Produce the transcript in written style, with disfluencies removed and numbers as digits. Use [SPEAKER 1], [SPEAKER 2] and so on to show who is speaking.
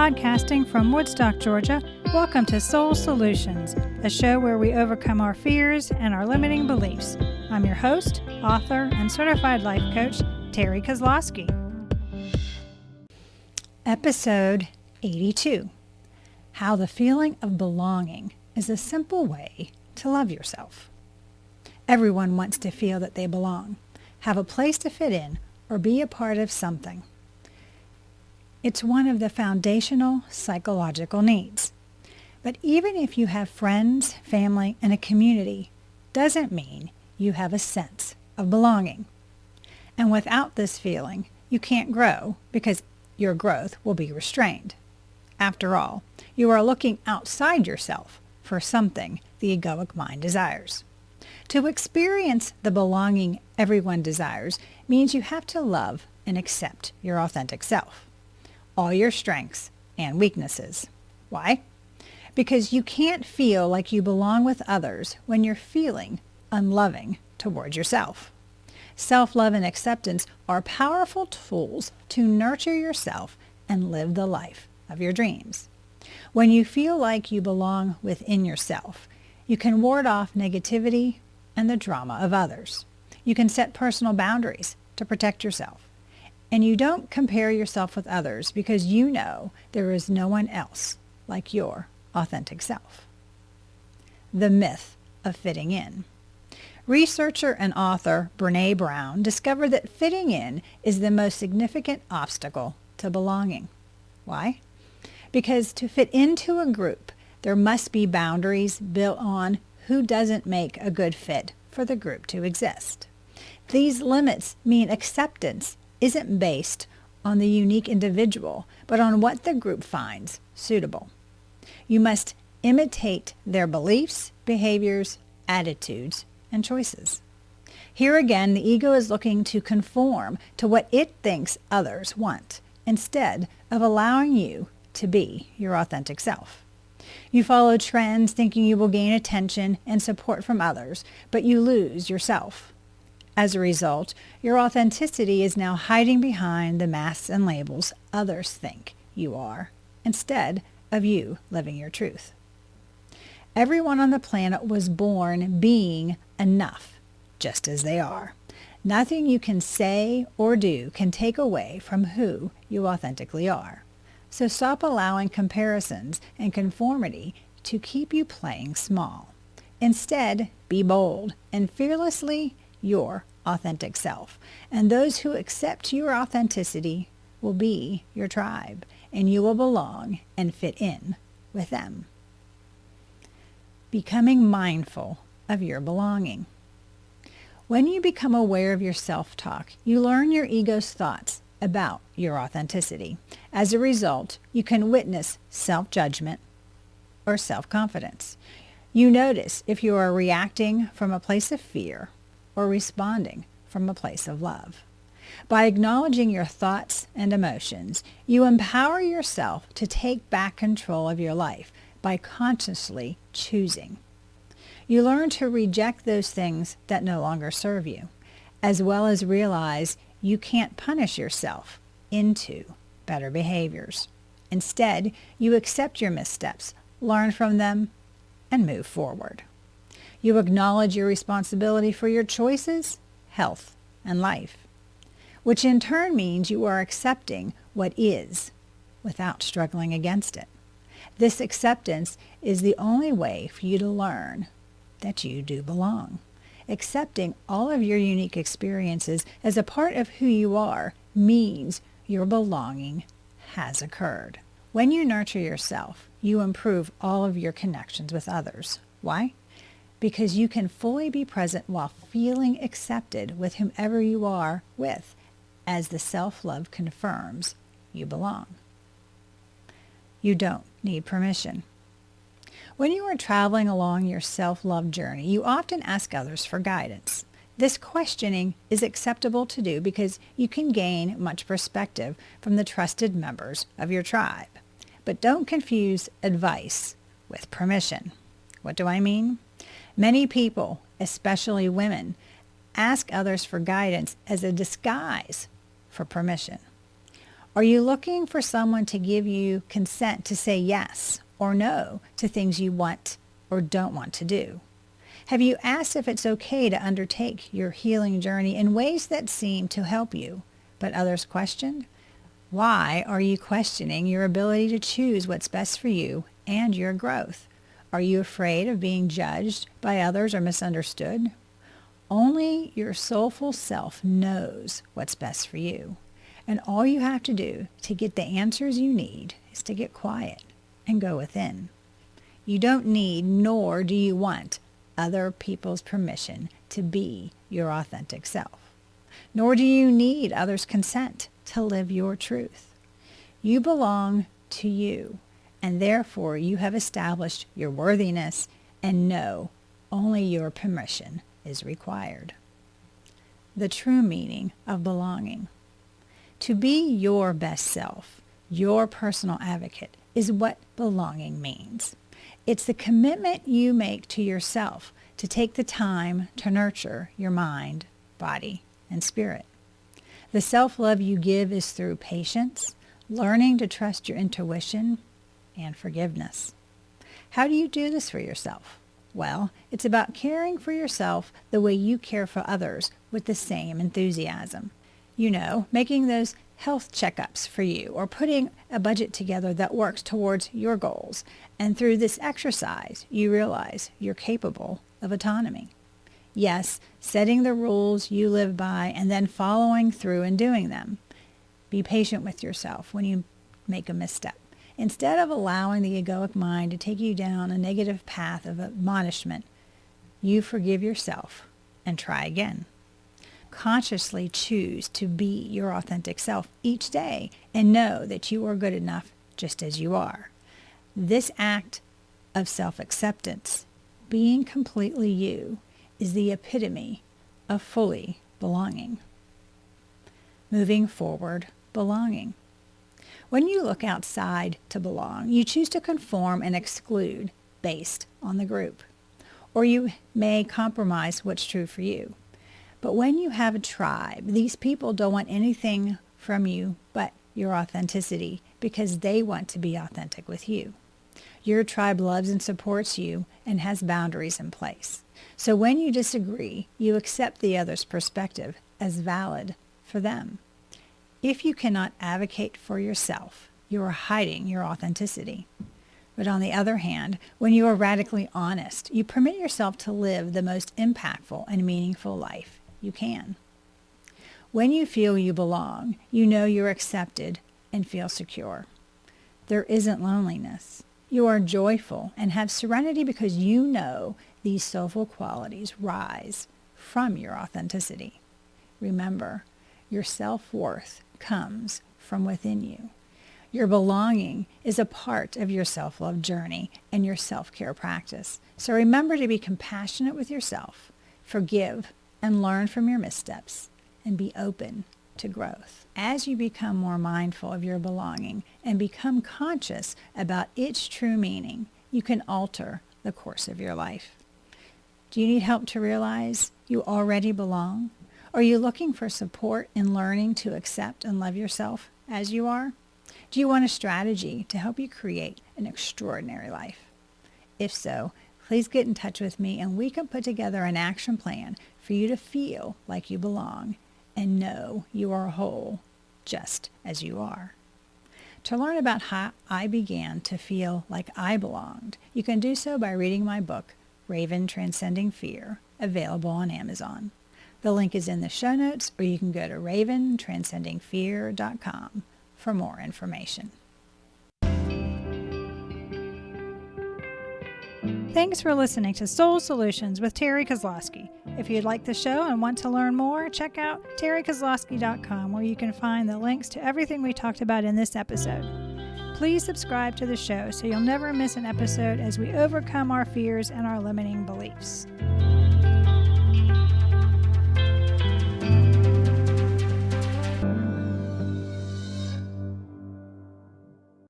[SPEAKER 1] Podcasting from Woodstock, Georgia, welcome to Soul Solutions, a show where we overcome our fears and our limiting beliefs. I'm your host, author, and certified life coach, Terry Kozlowski. Episode 82, How the Feeling of Belonging is a Simple Way to Love Yourself. Everyone wants to feel that they belong, have a place to fit in, or be a part of something. It's one of the foundational psychological needs. But even if you have friends, family, and a community, doesn't mean you have a sense of belonging. And without this feeling, you can't grow because your growth will be restrained. After all, you are looking outside yourself for something the egoic mind desires. To experience the belonging everyone desires means you have to love and accept your authentic self, all your strengths and weaknesses. Why? Because you can't feel like you belong with others when you're feeling unloving towards yourself. Self-love and acceptance are powerful tools to nurture yourself and live the life of your dreams. When you feel like you belong within yourself, you can ward off negativity and the drama of others. You can set personal boundaries to protect yourself. And you don't compare yourself with others because you know there is no one else like your authentic self. The myth of fitting in. Researcher and author Brené Brown discovered that fitting in is the most significant obstacle to belonging. Why? Because to fit into a group, there must be boundaries built on who doesn't make a good fit for the group to exist. These limits mean acceptance isn't based on the unique individual, but on what the group finds suitable. You must imitate their beliefs, behaviors, attitudes, and choices. Here again, the ego is looking to conform to what it thinks others want, instead of allowing you to be your authentic self. You follow trends thinking you will gain attention and support from others, but you lose yourself. As a result, your authenticity is now hiding behind the masks and labels others think you are, instead of you living your truth. Everyone on the planet was born being enough, just as they are. Nothing you can say or do can take away from who you authentically are. So stop allowing comparisons and conformity to keep you playing small. Instead, be bold and fearlessly your authentic self. And those who accept your authenticity will be your tribe, and you will belong and fit in with them. Becoming mindful of your belonging. When you become aware of your self-talk, you learn your ego's thoughts about your authenticity. As a result, you can witness self-judgment or self-confidence. You notice if you are reacting from a place of fear or responding from a place of love. By acknowledging your thoughts and emotions, you empower yourself to take back control of your life by consciously choosing. You learn to reject those things that no longer serve you, as well as realize you can't punish yourself into better behaviors. Instead, you accept your missteps, learn from them, and move forward. You acknowledge your responsibility for your choices, health, and life, which in turn means you are accepting what is without struggling against it. This acceptance is the only way for you to learn that you do belong. Accepting all of your unique experiences as a part of who you are means your belonging has occurred. When you nurture yourself, you improve all of your connections with others. Why? Because you can fully be present while feeling accepted with whomever you are with, as the self-love confirms you belong. You don't need permission. When you are traveling along your self-love journey, you often ask others for guidance. This questioning is acceptable to do because you can gain much perspective from the trusted members of your tribe. But don't confuse advice with permission. What do I mean? Many people, especially women, ask others for guidance as a disguise for permission. Are you looking for someone to give you consent to say yes or no to things you want or don't want to do? Have you asked if it's okay to undertake your healing journey in ways that seem to help you, but others question? Why are you questioning your ability to choose what's best for you and your growth? Are you afraid of being judged by others or misunderstood? Only your soulful self knows what's best for you. And all you have to do to get the answers you need is to get quiet and go within. You don't need, nor do you want, other people's permission to be your authentic self. Nor do you need others' consent to live your truth. You belong to you, and therefore you have established your worthiness and know only your permission is required. The true meaning of belonging. To be your best self, your personal advocate, is what belonging means. It's the commitment you make to yourself to take the time to nurture your mind, body, and spirit. The self-love you give is through patience, learning to trust your intuition, and forgiveness. How do you do this for yourself? Well, it's about caring for yourself the way you care for others with the same enthusiasm. Making those health checkups for you or putting a budget together that works towards your goals. And through this exercise, you realize you're capable of autonomy. Yes, setting the rules you live by and then following through and doing them. Be patient with yourself when you make a misstep. Instead of allowing the egoic mind to take you down a negative path of admonishment, you forgive yourself and try again. Consciously choose to be your authentic self each day and know that you are good enough just as you are. This act of self-acceptance, being completely you, is the epitome of fully belonging. Moving forward, belonging. When you look outside to belong, you choose to conform and exclude based on the group. Or you may compromise what's true for you. But when you have a tribe, these people don't want anything from you but your authenticity because they want to be authentic with you. Your tribe loves and supports you and has boundaries in place. So when you disagree, you accept the other's perspective as valid for them. If you cannot advocate for yourself, you are hiding your authenticity. But on the other hand, when you are radically honest, you permit yourself to live the most impactful and meaningful life you can. When you feel you belong, you know you're accepted and feel secure. There isn't loneliness. You are joyful and have serenity because you know these soulful qualities rise from your authenticity. Remember, your self-worth comes from within you. Your belonging is a part of your self-love journey and your self-care practice. So remember to be compassionate with yourself, forgive and learn from your missteps, and be open to growth. As you become more mindful of your belonging and become conscious about its true meaning, you can alter the course of your life. Do you need help to realize you already belong? Are you looking for support in learning to accept and love yourself as you are? Do you want a strategy to help you create an extraordinary life? If so, please get in touch with me and we can put together an action plan for you to feel like you belong and know you are whole just as you are. To learn about how I began to feel like I belonged, you can do so by reading my book, Raven Transcending Fear, available on Amazon. The link is in the show notes, or you can go to raventranscendingfear.com for more information. Thanks for listening to Soul Solutions with Terry Kozlowski. If you'd like the show and want to learn more, check out terrykozlowski.com, where you can find the links to everything we talked about in this episode. Please subscribe to the show so you'll never miss an episode as we overcome our fears and our limiting beliefs.